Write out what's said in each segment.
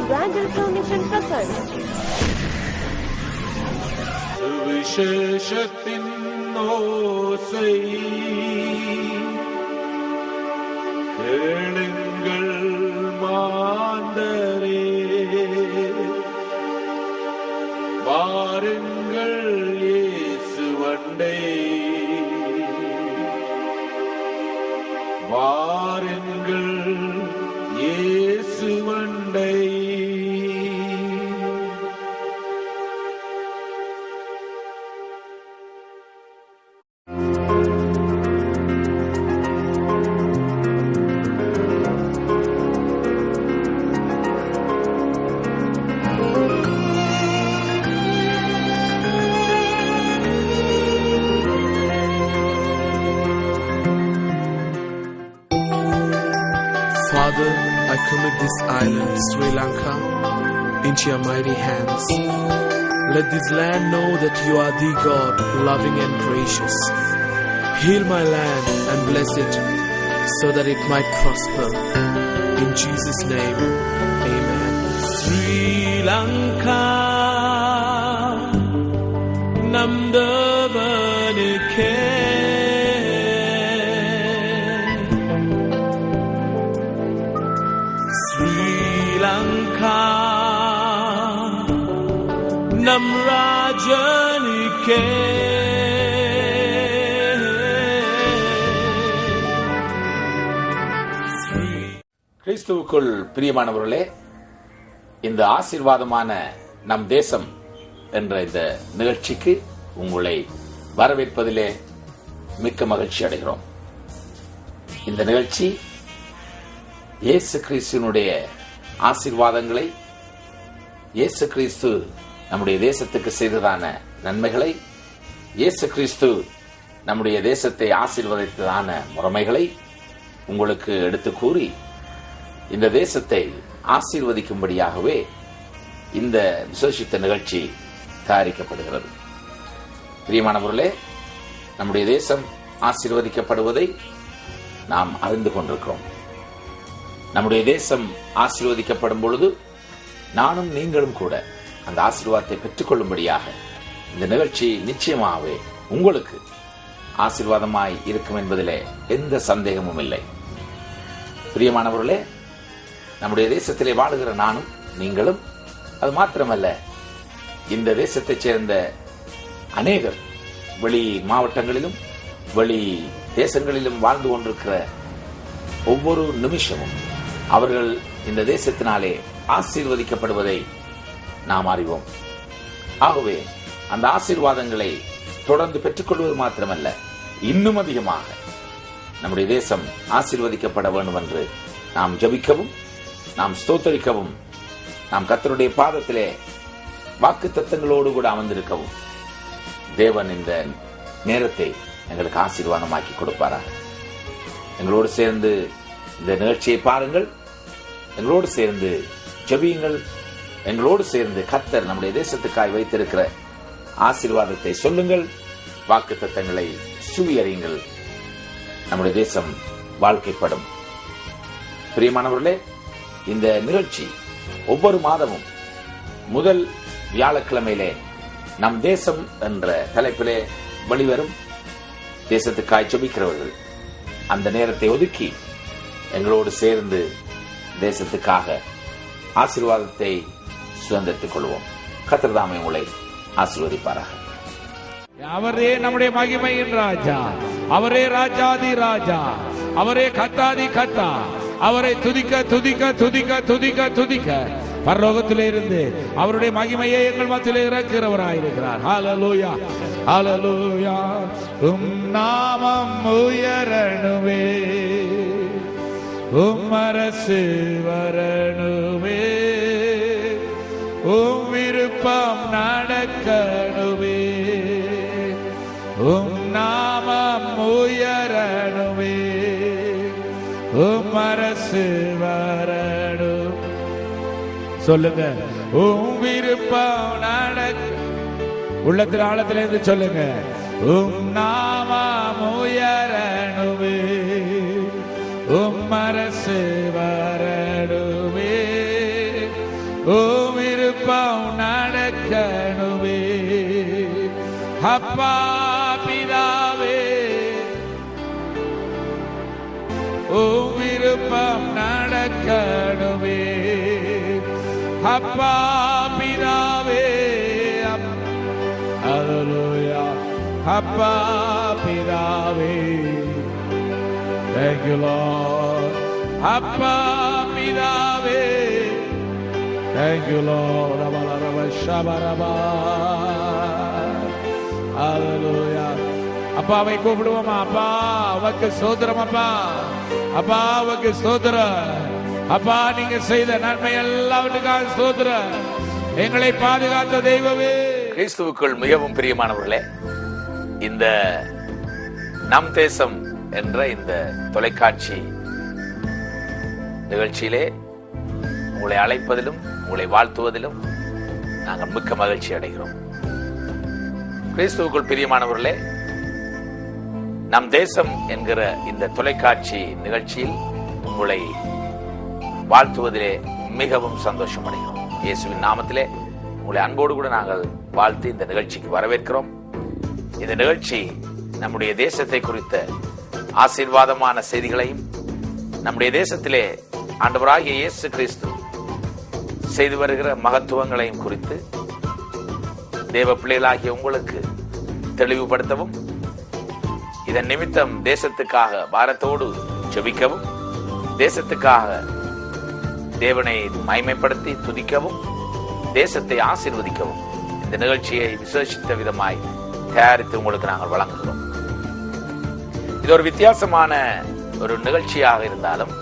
Evangelical Mission presents சுவிசேஷத்தின் ஓசை கேளுங்கள் மாந்தரே, வாருங்கள் இயேசுவண்டை, வாருங்கள் இயேசுவண்டை. Father, I commit this island, Sri Lanka, into your mighty hands. Let this land know that you are the God, loving and gracious. Heal my land and bless it, so that it might prosper. In Jesus' name, Amen. Sri Lanka, Namdavanike. நம் ராஜனுக்கே. கிறிஸ்துவுக்குள் பிரியமானவர்களே, இந்த ஆசீர்வாதமான நம் தேசம் என்ற இந்த நிகழ்ச்சிக்கு உங்களை வரவேற்பதிலே மிக்க மகிழ்ச்சி அடைகிறோம். இந்த நிகழ்ச்சி இயேசு கிறிஸ்துவினுடைய ஆசீர்வாதங்களை, இயேசு கிறிஸ்து நம்முடைய தேசத்துக்கு செய்ததான நன்மைகளை, இயேசு கிறிஸ்து நம்முடைய தேசத்தை ஆசீர்வதித்ததான முறைமைகளை உங்களுக்கு எடுத்து கூறி இந்த தேசத்தை ஆசீர்வதிக்கும்படியாகவே இந்த விசேஷித்த நிகழ்ச்சி தயாரிக்கப்படுகிறது. பிரியமானவர்களே, நம்முடைய தேசம் ஆசீர்வதிக்கப்படுவதை நாம் அறிந்து கொண்டிருக்கிறோம். நம்முடைய தேசம் ஆசீர்வதிக்கப்படும் பொழுது நானும் நீங்களும் கூட அந்த ஆசீர்வாதத்தை பெற்றுக் கொள்ளும்படியாக இந்த நிகழ்ச்சி நிச்சயமாகவே உங்களுக்கு ஆசீர்வாதமாய் இருக்கும் என்பதிலே எந்த சந்தேகமும் இல்லை. பிரியமானவர்களே, நம்முடைய தேசத்திலே வாழுகிற நானும் நீங்களும், அது மாத்திரமல்ல, இந்த தேசத்தைச் சேர்ந்த அநேகர் வெளி மாவட்டங்களிலும் வெளி தேசங்களிலும் வாழ்ந்து கொண்டிருக்கிற ஒவ்வொரு நிமிஷமும் அவர்கள் இந்த தேசத்தினாலே ஆசீர்வதிக்கப்படுவதை நாம் அறிவோம். ஆகவே அந்த ஆசீர்வாதங்களை தொடர்ந்து பெற்றுக்கொள்வது மாத்திரமல்ல, இன்னும் அதிகமாக நம்முடைய தேசம் ஆசீர்வதிக்கப்பட வேண்டும் என்று நாம் ஜெபிக்கவும், நாம் ஸ்தோத்தரிக்கவும், நாம் கர்த்தருடைய பாதத்திலே வாக்குத்தத்தங்களோடு கூட அமர்ந்திருக்கவும் தேவன் இந்த நேரத்தை எங்களுக்கு ஆசீர்வாதமாக்கி கொடுப்பாராக. எங்களோடு சேர்ந்து இந்த நிகழ்ச்சியை பாருங்கள், எங்களோடு சேர்ந்து ஜெபியுங்கள், எங்களோடு சேர்ந்து கர்த்தர் நம்முடைய தேசத்துக்காய் வைத்திருக்கிற ஆசீர்வாதத்தை சொல்லுங்கள், வாக்குத்தத்தங்களை சுவியறியுங்கள். நம்முடைய தேசம் வாழ்க்கைப்படும். பிரியமானவர்களே, இந்த நிகழ்ச்சி ஒவ்வொரு மாதமும் முதல் வியாழக்கிழமையிலே நம் தேசம் என்ற தலைப்பிலே வெளிவரும். தேசத்துக்காய் ஜெபிக்கிறவர்கள் அந்த நேரத்தை ஒதுக்கி எங்களோடு சேர்ந்து தேசத்துக்காக ஆசீர்வாதத்தை சுதந்திரத்துக் கொள்வோம். கர்த்தர் தாமே உங்களை ஆசீர்வதிப்பாராக. அவரே நம்முடைய மகிமையின் ராஜா, அவரே ராஜாதி ராஜா, அவரே கத்தாதி கத்தா, அவரை துதிக்க துதிக்க துதிக்க துதிக்க துதிக்க பரலோகத்திலே இருந்து அவருடைய மகிமையை எங்கள் மத்தியிலே இறக்கிறவராயிருக்கிறார். ஹல்லேலூயா, ஹல்லேலூயா. நாமம் உயரணுமே, அரசு வரணுமே, விருப்பம் நடக்கணுமே, நாமம் உயரணுமே, அரசு வரணும். சொல்லுங்க, விருப்பம் நடக்க. உள்ளத்தில் ஆழத்திலிருந்து சொல்லுங்க, நாமம் உயரணுமே, அரசு வரணுமே, விருப்பம் நடக்கணுமே. அப்பா பிதாவே, விருப்பம் நடக்கணுமே. அப்பா பிதாவே, ஹல்லேலூயா. அப்பா பிதாவே, thank you Lord. அப்பா பிதாவே, thank you Lord. ஹல்லேலூயா. அப்பாவை கூப்பிடுவோமா? அப்பா உமக்கு ஸ்தோத்திரம். அப்பா, அப்பா உமக்கு ஸ்தோத்திரம். அப்பா நீங்க செய்த நன்மை எல்லாவற்றுக்காக ஸ்தோத்திரம். எங்களை பாதுகாத்த தெய்வமே. கிறிஸ்துவுக்குள் மிகவும் பிரியமானவர்களே, இந்த நம் தேசம் என்ற இந்த தொலைக்காட்சி நிகழ்ச்சியிலே உங்களை அழைப்பதிலும் உங்களை வாழ்த்துவதிலும் நாங்கள் மிக்க மகிழ்ச்சி அடைகிறோம். கிறிஸ்துவுக்குள் பிரியமானவர்களே, நம் தேசம் என்கிற இந்த தொலைக்காட்சி நிகழ்ச்சியில் உங்களை வாழ்த்துவதிலே மிகவும் சந்தோஷம் அடைகிறோம். இயேசுவின் நாமத்திலே உங்களை அன்போடு கூட நாங்கள் வாழ்த்து இந்த நிகழ்ச்சிக்கு வரவேற்கிறோம். இந்த நிகழ்ச்சி நம்முடைய தேசத்தை குறித்த ஆசீர்வாதமான செய்திகளையும், நம்முடைய தேசத்திலே ஆண்டவராகிய இயேசு கிறிஸ்து செய்து வருகிற மகத்துவங்களையும் குறித்து தேவ பிள்ளைகளாகிய உங்களுக்கு தெளிவுபடுத்தவும், இதன் நிமித்தம் தேசத்துக்காக பாரத்தோடு ஜெபிக்கவும், தேசத்துக்காக தேவனை மகிமைப்படுத்தி துதிக்கவும், தேசத்தை ஆசீர்வதிக்கவும் இந்த நிகழ்ச்சியை விசேஷித்த விதமாய் தயாரித்து உங்களுக்கு நாங்கள் வழங்குகிறோம். இது ஒரு வித்தியாசமான ஒரு நிகழ்ச்சியாக இருந்தாலும்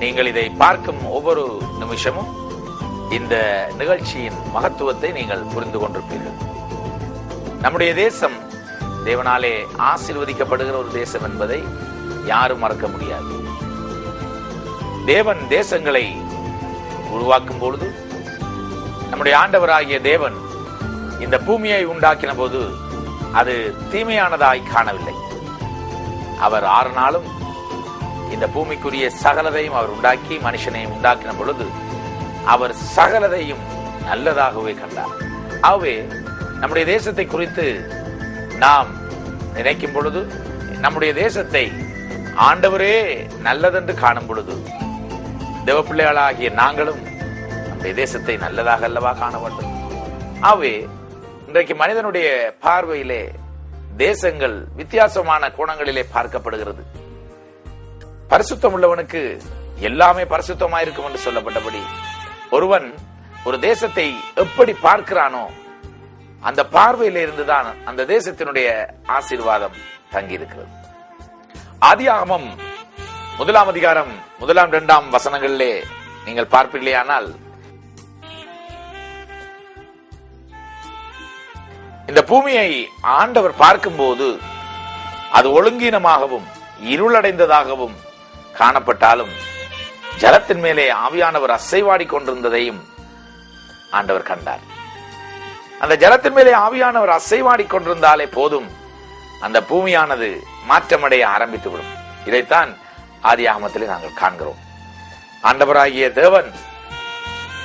நீங்கள் இதை பார்க்கும் ஒவ்வொரு நிமிஷமும் இந்த நிகழ்ச்சியின் மகத்துவத்தை நீங்கள் புரிந்து கொண்டிருப்பீர்கள். நம்முடைய தேசம் தேவனாலே ஆசீர்வதிக்கப்படுகிற ஒரு தேசம் என்பதை யாரும் மறக்க முடியாது. தேவன் தேசங்களை உருவாக்கும் பொழுது, நம்முடைய ஆண்டவராகிய தேவன் இந்த பூமியை உண்டாக்கின போது அது தீமையானதாய் காணவில்லை. அவர் 6 நாளும் இந்த பூமிக்குரிய சகலதையும் அவர் உண்டாக்கி மனுஷனையும் உண்டாக்கின பொழுது அவர் சகலதையும் நல்லதாகவே கண்டார். ஆகவே நம்முடைய தேசத்தை குறித்து நாம் நினைக்கும் பொழுது, நம்முடைய தேசத்தை ஆண்டவரே நல்லதென்று காணும் பொழுது, தேவ பிள்ளைகளாகிய நாங்களும் நம்முடைய தேசத்தை நல்லதாக அல்லவா காண வேண்டும். ஆகவே இன்றைக்கு மனிதனுடைய பார்வையிலே தேசங்கள் வித்தியாசமான கோணங்களிலே பார்க்கப்படுகிறது. பரிசுத்தம் உள்ளவனுக்கு எல்லாமே பரிசுத்தமாயிருக்கும் என்று சொல்லப்பட்டபடி, ஒருவன் ஒரு தேசத்தை எப்படி பார்க்கிறானோ அந்த பார்வையில இருந்துதான் அந்த தேசத்தினுடைய ஆசீர்வாதம் தங்கி இருக்கிறது. ஆதியாகமம் 1 அதிகாரம் 1, 2 வசனங்களிலே நீங்கள் பார்ப்பீர்களேயானால், இந்த பூமியை ஆண்டவர் பார்க்கும்போது அது ஒழுங்கீனமாகவும் இருளடைந்ததாகவும் காணப்பட்டாலும் ஜலத்தின் மேலே ஆவியானவர் அசைவாடி கொண்டிருந்ததையும் ஆண்டவர் கண்டார். அந்த ஜலத்தின் மேலே ஆவியானவர் அசைவாடி கொண்டிருந்தாலே போதும், அந்த பூமியானது மாற்றமடைய ஆரம்பித்துவிடும். இதைத்தான் ஆதியாகமத்திலே நாங்கள் காண்கிறோம். ஆண்டவராகிய தேவன்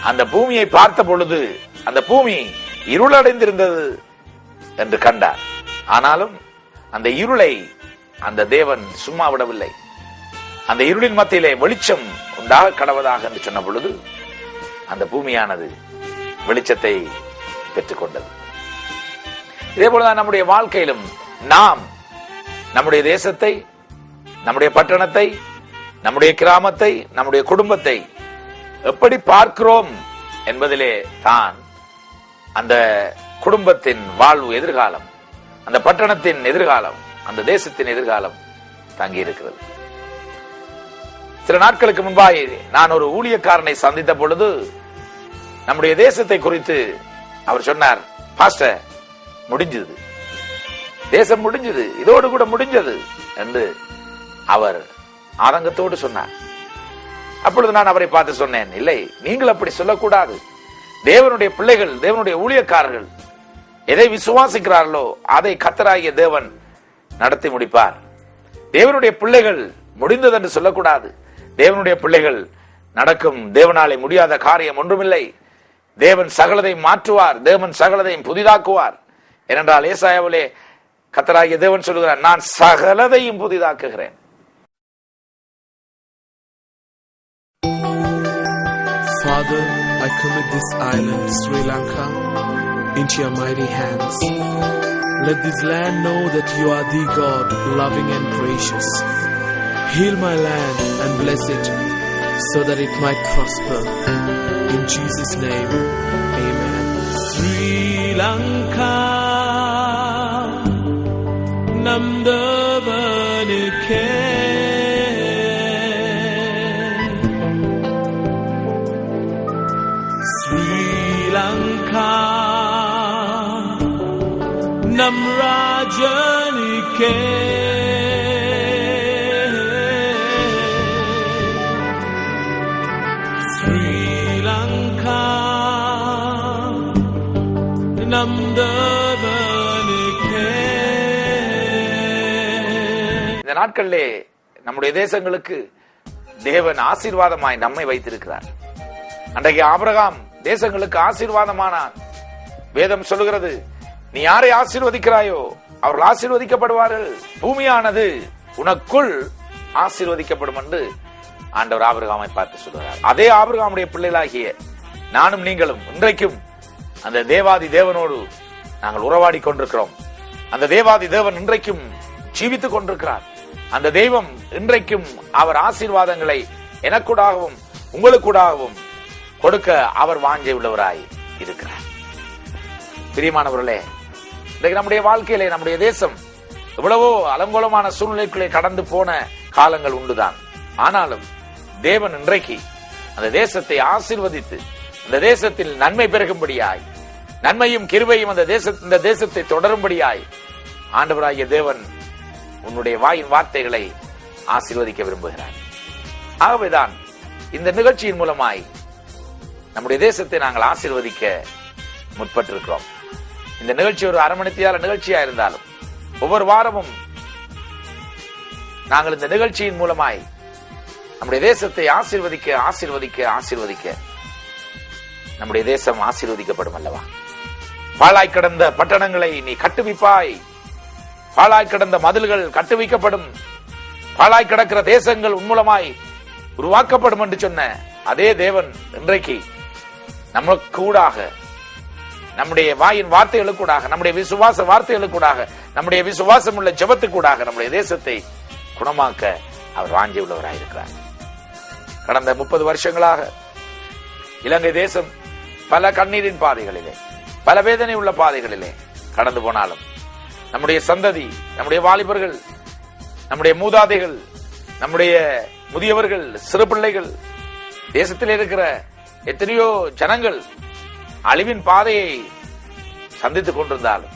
அந்த பூமியை பார்த்த பொழுது அந்த பூமி இருளடைந்திருந்தது என்று கண்டார். ஆனாலும் அந்த இருளை அந்த தேவன் சும்மா விடவில்லை. அந்த இருளின் மத்தியிலே வெளிச்சம் உண்டாக கடவதாக என்று சொன்ன பொழுது அந்த பூமியானது வெளிச்சத்தை பெற்றுக்கொண்டது. இதே போலதான் நம்முடைய வாழ்க்கையிலும் நாம் நம்முடைய தேசத்தை, நம்முடைய பட்டணத்தை, நம்முடைய கிராமத்தை, நம்முடைய குடும்பத்தை எப்படி பார்க்கிறோம் என்பதிலே தான் அந்த குடும்பத்தின் வாழ்வு எதிர்காலம், அந்த பட்டணத்தின் எதிர்காலம், அந்த தேசத்தின் எதிர்காலம் தங்கி இருக்கிறது. சில நாட்களுக்கு முன்பாக நான் ஒரு ஊழியக்காரனை சந்தித்த பொழுது நம்முடைய தேசத்தை குறித்து அவர் சொன்னார், பாஸ்டர் முடிஞ்சது, தேசம் முடிஞ்சது, இதோடு கூட முடிஞ்சது என்று அவர் ஆதங்கத்தோடு சொன்னார். அப்பொழுது நான் அவரை பார்த்து சொன்னேன், இல்லை, நீங்கள் அப்படி சொல்லக்கூடாது. தேவனுடைய பிள்ளைகள், தேவனுடைய ஊழியக்காரர்கள் எதை விசுவாசிக்கிறார்களோ அதை கர்த்தராகிய தேவன் நடத்தி முடிப்பார். தேவனுடைய பிள்ளைகள் முடிந்தது என்று சொல்லக்கூடாது. தேவனுடைய பிள்ளைகள் நடக்கும் தேவனாலே முடியாத காரியம் ஒன்றுமில்லை. தேவன் சகலதையும் மாற்றுவார், தேவன் சகலதையும் புதிதாக்குவார். ஏனென்றால் ஏசாயாவிலே கர்த்தராகிய தேவன் சொல்லுகிறார், நான் சகலதையும் புதிதாக்குகிறேன். Father, I commit this island, Sri Lanka, into your mighty hands. Let this land know that you are the God, loving and gracious. Heal my land and bless it, so that it might prosper. In Jesus' name, amen. Sri Lanka, namdavanike. Sri Lanka, namrajanike. இந்த நாட்களிலே நம்முடைய தேசங்களுக்கு தேவன் ஆசீர்வாதமாய் நம்மை வைத்திருக்கிறார். அன்றைக்கு Abraham தேசங்களுக்கு ஆசீர்வாதமானான். வேதம் சொல்லுகிறது, நீ யாரை ஆசீர்வதிக்கிறாயோ அவர்கள் ஆசீர்வதிக்கப்படுவார்கள், பூமியானது உனக்குள் ஆசீர்வதிக்கப்படும் என்று ஆண்டவர் ஆபிரகாமை பார்த்து சொல்கிறார். அதே ஆபிரகாமுடைய பிள்ளைகளாகிய நானும் நீங்களும் இன்றைக்கும் அந்த தேவாதி தேவனோடு நாங்கள் உறவாடி கொண்டிருக்கிறோம். அந்த தேவாதி தேவன் இன்றைக்கும் ஜீவித்துக் கொண்டிருக்கிறார். அந்த தெய்வம் இன்றைக்கும் அவர் ஆசீர்வாதங்களை எனக்கூடாகவும் உங்களுக்கூடாகவும் கொடுக்க அவர் வாஞ்சை உள்ளவராய் இருக்கிறார். பிரியமானவர்களே, இன்றைக்கு நம்முடைய வாழ்க்கையிலே நம்முடைய தேசம் எவ்வளவோ அலங்கோலமான சூழ்நிலைக்குள்ளே கடந்து போன காலங்கள் உண்டுதான். ஆனாலும் தேவன் இன்றைக்கு அந்த தேசத்தை ஆசீர்வதித்து இந்த தேசத்தில் நன்மை பெருகும்படியாய், நன்மையும் கிருபையும் இந்த தேசத்தை தொடரும்படியாய் ஆண்டவராகிய தேவன் உன்னுடைய வாயின் வார்த்தைகளை ஆசீர்வதிக்க விரும்புகிறார். ஆகவேதான் இந்த நிகழ்ச்சியின் மூலமாய் நம்முடைய தேசத்தை நாங்கள் ஆசீர்வதிக்க முற்பட்டிருக்கிறோம். இந்த நிகழ்ச்சி ஒரு அரை மணி நேர நிகழ்ச்சியா இருந்தாலும் ஒவ்வொரு வாரமும் நாங்கள் இந்த நிகழ்ச்சியின் மூலமாய் நம்முடைய தேசத்தை ஆசீர்வதிக்க ஆசீர்வதிக்க ஆசீர்வதிக்க நம்முடைய தேசம் ஆசீர்வதிக்கப்படும் அல்லவா? பாழாய் கிடந்த பட்டணங்களை நீ கட்டுவிப்பாய், பாழாய் கிடந்த மதில்கள் கட்டுவிக்கப்படும், பாழாய் கிடக்கிற தேசங்கள் உன் மூலமாய் உருவாக்கப்படும் என்று சொன்ன அதே தேவன் இன்றைக்கு நமக்கூடாக, நம்முடைய வாயின் வார்த்தைகளுக்கூடாக, நம்முடைய விசுவாச வார்த்தைகளுக்கூடாக, நம்முடைய விசுவாசம் உள்ள ஜெபத்துக்கூடாக நம்முடைய தேசத்தை குணமாக்க அவர் வாஞ்சி உள்ளவராயிருக்கிறார். கடந்த 30 வருஷங்களாக இலங்கை தேசம் பல கண்ணீரின் பாதைகளிலே, பல வேதனை உள்ள பாதைகளிலே கடந்து போனாலும் நம்முடைய சந்ததி, நம்முடைய வாலிபர்கள், நம்முடைய மூதாதைகள், நம்முடைய முதியவர்கள், சிறு பிள்ளைகள், தேசத்தில் இருக்கிற எத்தனையோ ஜனங்கள் அழிவின் பாதையை சந்தித்துக் கொண்டிருந்தாலும்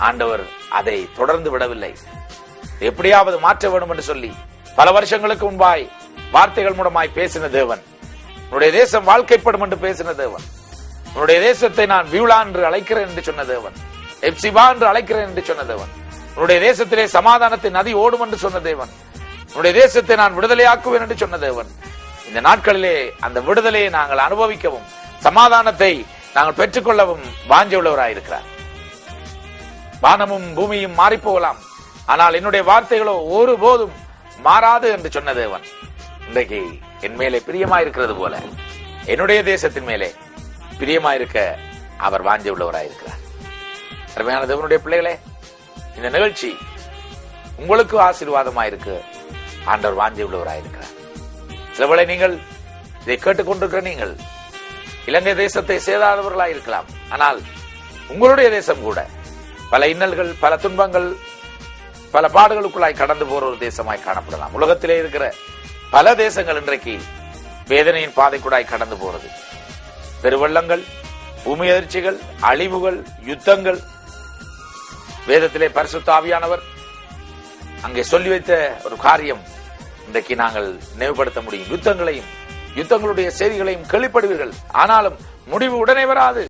ஆண்டவர் அதை தொடர்ந்து விடவில்லை. எப்படியாவது மாற்ற வேண்டும் என்று சொல்லி பல வருஷங்களுக்கு முன்பாய் வார்த்தைகள் மூலமாய் பேசின தேவன், உன்னுடைய தேசம் வாழ்க்கைப்படும் என்று பேசின தேவன், உன்னுடைய தேசத்தை நான் வியூலா என்று அழைக்கிறேன் என்று சொன்ன தேவன், எப்சிபா என்று அழைக்கிறேன் என்று சொன்ன தேவன், உன்னுடைய தேசத்திலே சமாதானத்தின் நதி ஓடும் என்று சொன்ன தேவன், உன்னுடைய தேசத்தை நான் விடுதலையாக்குவேன் என்று சொன்ன தேவன், இந்த நாட்களிலே அந்த விடுதலையை நாங்கள் அனுபவிக்கவும் சமாதானத்தை நாங்கள் பெற்றுக்கொள்ளவும் வாஞ்சை உள்ளவராயிருக்கிறார். வானமும் பூமியும் மாறி போகலாம், ஆனால் என்னுடைய வார்த்தைகளோ ஒருபோதும் மாறாது என்று சொன்ன தேவன் இன்றைக்கு என் மேலே பிரியமாயிருக்கிறது போல என்னுடைய தேசத்தின் மேலே பிரியமாயிருக்க அவர் வாஞ்சை உள்ளவராயிருக்கிறார். அருமையான தேவனுடைய பிள்ளைகளே, இந்த நிகழ்ச்சி உங்களுக்கு ஆசீர்வாதமாயிருக்கு. ஆண்டவர் வாஞ்சை உள்ளவராயிருக்கிறார். சிலவேளை நீங்கள் இதை கேட்டுக்கொண்டிருக்கிற நீங்கள் இலங்கை தேசத்தை சேதாதவர்களாய் இருக்கலாம். ஆனால் உங்களுடைய தேசம் கூட பல இன்னல்கள், பல துன்பங்கள், பல பாடுகளுக்குள்ளாய் கடந்து போற ஒரு தேசமாய் காணப்படலாம். உலகத்திலே இருக்கிற பல தேசங்கள் இன்றைக்கு வேதனையின் பாதைக்குள்ளாய் கடந்து போறது. பெருவெள்ளங்கள், பூமி அதிர்ச்சிகள், அழிவுகள், யுத்தங்கள். வேதத்திலே பரிசுத்த ஆவியானவர் அங்கே சொல்லி வைத்த ஒரு காரியம் இன்றைக்கு நாங்கள் நினைவுபடுத்த முடியும். யுத்தங்களையும் யுத்தங்களுடைய செய்திகளையும் கேள்விப்படுவீர்கள், ஆனாலும் முடிவு உடனே வராது.